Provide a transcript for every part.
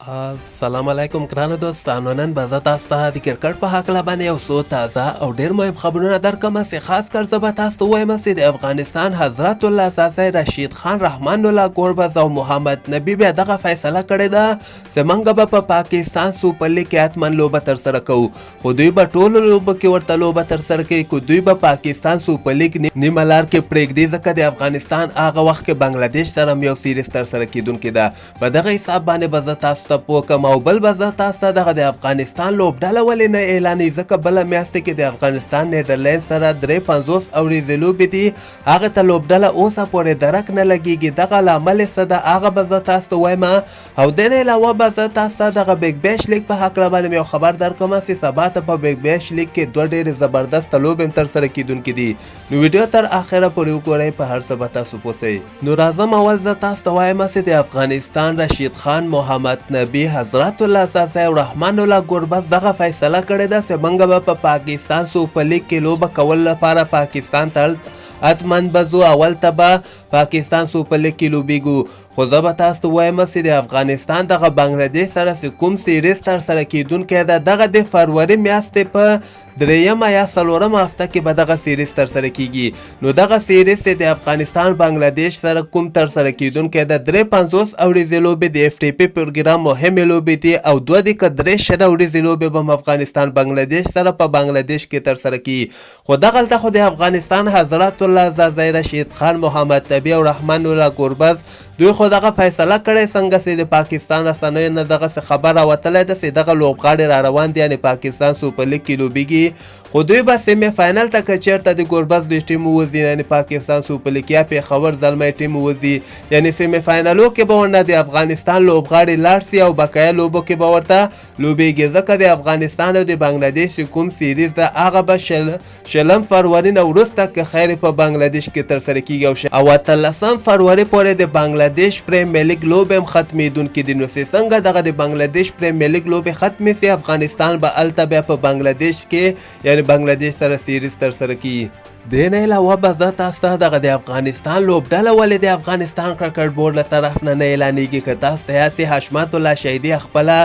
السلام علیکم ګرانو دوستانو. نن به زه تاسو ته د کرکټ په هکله باندې یو څو تازه او ډېر مهم خبرونه درکړم چې خاص کر زه به تاسو ته ووایم چې د افغانستان حضرت الله زازی رشید خان رحمان الله ګوربز او محمد نبي بیا دغه فیصله کړې ده چې موږ به په پاکستان سوپر لیګ کې حتما لوبه ترسره کوو، خو دوی به ټولو لوبو کې ورته لوبه ترسره کوي، خو دوی به پاکستان سوپر لیګ نیمه لار کې پرېږدي ځکه د افغانستان هغه وخت کې بنګلادیش سره هم یو سیریز ترسره کیدونکې ده. په دغه حساب باندې به زه تاسو ته پوه کړم او بل به زه تاسو ته دغه د افغانستان لوبډله ولې نه اعلانوي، ځکه بله میاشت کې د افغانستان نیدرلینډ سره 53 اوریزې لوبې دي، هغې ته لوبډله اوسه پورې درک نه لګېږي. دغه لامل یې څه ده هغه به زه تاسو ته وایم، او دې نه علاوه به زه تاسو ته دغه بیګ بیش لیګ په هکله باندې یو خبر درکوم چې سبا ته په بیګ بیش لیګ کې دوه ډېرې زبردسته لوبې هم ترسره کیدونکې دي. نو ویډیو تر اخره پورې وګورئ، په هر څه به تاسو پوه سئ. نو راځم اول زه تاسو ته وایم چې د افغانستان رشید خان، محمد نبي، حضرت الله زازی او رحمان الله ګوربز دغه فیصله کړې ده چې موږ به په پاکستان سوپر لیګ کې لوبه کول لپاره پاکستان ته حتما به ځو. اول ته به پاکستان سوپر لیګ کې لوبېږو، خو زه به تاسو ته وایم چې د افغانستان دغه بنګلادیش سره چې کوم سیریز ترسره کیدونکی ده دغه د فروری میاشتې په درېیمه یا څلورمه هفته کې به دغه سیریز ترسره کیږي. نو دغه سیریز چې د افغانستان بنګلادیش سره کوم ترسره کیدونکی ده 53 اوریزې لوبې د اف ټي پي پروګرام مهمې لوبې دي او دوه د که درې شل اوریزې لوبې به هم افغانستان بنګلادیش سره په بنګلادیش کې ترسره کیږي. خو دغلته خو د افغانستان حضرت الله زازی رشید خان، محمد نبي او رحمان الله ګوربز دوی خو دغه فیصله کړې څنګه چې د پاکستان رسنیو نه دغسې خبر راوتلی ده چې دغه لوبغاړي را روان دي، یعنې پاکستان سوپر لیګ کې لوبېږي، خو دوی به سیمې فاینل ته که چېرته د ګوربز دوی ټیم ووځي، یعنې پاکستان سوپر لیګ یا پېښور زلمی ټیم ووځي، یعنې سیمې فاینلو کې به ورنه د افغانستان لوبغاړي لاړ سي او بقیه لوبو کې به ورته لوبېږي، ځکه د افغانستان او د بنګلادیش کوم سیریز ده هغه به شلم فروری نه وروسته که خیر په بنګلادیش کې ترسره کېږي او 18 فروری پورې د بنګلادیش پریمیر لیګ لوبې هم ختمېدونکې دي. نو چې څنګه دغه د بنګلادیش پریمیر لیګ لوبې ختمې سي، افغانستان به هلته بیا په بنګلادیش کې یعنې بنګلادیش سره سیریز ترسره کیږي. دې نه علاوه به زه تاسو ته دغه د افغانستان لوبډله ولې د افغانستان کرکټ بورډ له طرف نه اعلانېږي، که تاسو ته یاد سي حشمت الله شهیدي خپله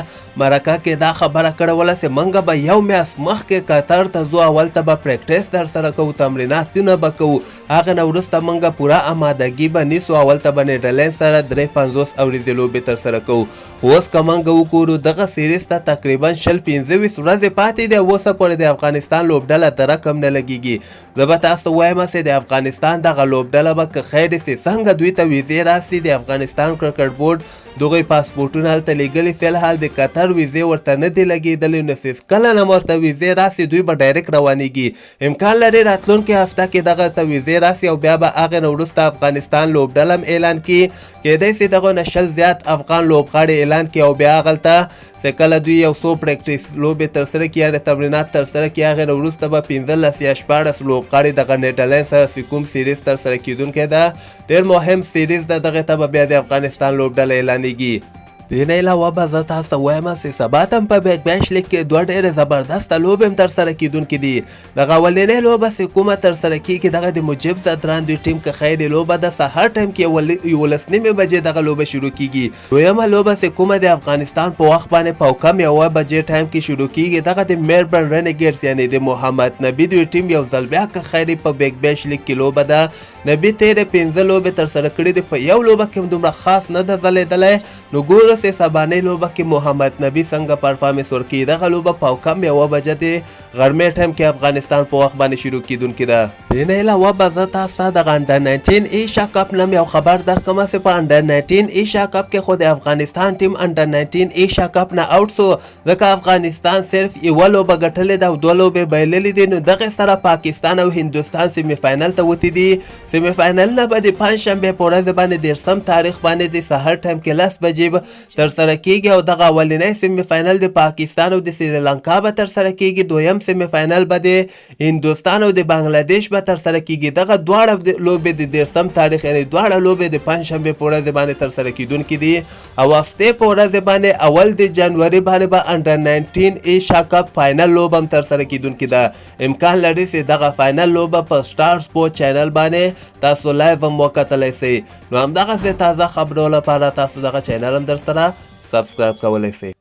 مرکه کې دا خبره کړې وله چې موږ به یو میاشت مخکې قطر ته ځو، اول ته به پریکټس درسره کوو، تمریناتونه به کوو، هغې نه وروسته موږ پوره امادګي به نیسو، اول ته به نیدرلینډ سره 53 اوریزې لوبې ترسره کوو. خو اوس که موږ وګورو دغه سیریز ته تقریبا 25 ورځې پاتې دي، اوسه پورې د افغانستان لوبډله درک هم نه لګېږي. زه به تاسو ته وایم چې د افغانستان دغه لوبډله به که خیر سي څنګه دوی ته ویزې راسي، د افغانستان کرکټ بورډ دغوی پاسپورټونه هلته لیږلي، فلحال د قطر ویزې ورته نه دي لګېدلې، نو چې کله نه ورته ویزې راسي دوی به ډایرکټ روانېږي. امکان لري راتلونکې هفته کې دغه ته ویزې راسي او بیا به هغې نه وروسته افغانستان لوبډله هم اعلان کړي، کیدای سي دغه نه 100 زیات افغان لوبغاړي اعلان کړي او بیا هغلته چې کله دوی یو څو پریکټس لوبې ترسره کړي یا تمرینات ترسره کړي هغې نه وروسته به 15 یا 14 لوبغاړي دغه نیدرلینډ سره چې کوم سیریز ترسره کیدونکی ده ډېر مهم سیریز ده، دغې ته به بیا د افغانستان لوبډله اعلانېږي. دې نه علاوه به زه تاسو ته وایم چې سبا ته هم په بیګ بیش لیګ کې دوه ډېرې زبردسته لوبې هم ترسره کیدونکې دي. دغه اولنۍ لوبه چې کومه ترسره کېږي دغه د مجیب زدران دوی ټیم که خیر لوبه ده، سهار ټایم کې 11 بجې دغه لوبه شروع کېږي. دویمه لوبه چې کومه د افغانستان په وخت باندې په کم 1 بجې ټایم کې شروع کېږي دغه د میلبرن رینیګیډز یعنې د محمد نبي دوی ټیم یو ځل بیا که خیر په بیګ بیش لیګ کې لوبه ده. نبي تېرې 15 لوبې ترسره کړي دي، په یو لوبه کې هم دومره خاص نه ده ځلېدلی. نو ګورو چې سبانۍ لوبه کې محمد نبي څنګه پرفارمنس ورکوي. دغه لوبه په کم 1 بجه د غرمې ټایم کې افغانستان په وخت باندې شروع کیدونکې ده. دې نه علاوه به زه تاسو ته دغه انډر 19 ایشیا کپ نه یو خبر درکوم چې په انډر 19 ایشیا کپ کې خو د افغانستان ټیم انډر 19 ایشیا کپ نه آوټ سو، ځکه افغانستان صرف یوه لوبه ګټلې ده او 2 لوبې بایللې دي. نو دغې سره پاکستان او هندوستان سیمې فاینل ته وتې دي. سیمې فاینلونه به د پنجشنبې په ورځ باندې 13 تاریخ باندې د سهار ټایم کې 10 بجې ترسره کېږي او دغه اولنی سیمې فاینل د پاکستان او د سریلانکا به ترسره کېږي، دویم سیمې فاینل به د هندوستان او د بنګلادیش به ترسره کېږي. دغه دواړه لوبې د 13 تاریخ یعنې دواړه لوبې د پنجشنبې په ورځ باندې ترسره کېدونکې دي او هفتې په ورځ باندې اول د جنوري باندې به انډر 19 ایشیا کپ فاینل لوبه هم ترسره کېدونکې ده. امکان لري چې دغه فاینل لوبه په سټار سپورټ چینل باندې تاسو لایو هم وکتلی سئ. نو همدغسې تازه خبرو لپاره تاسو دغه چینل هم در سره سبسکرایب کولی شئ.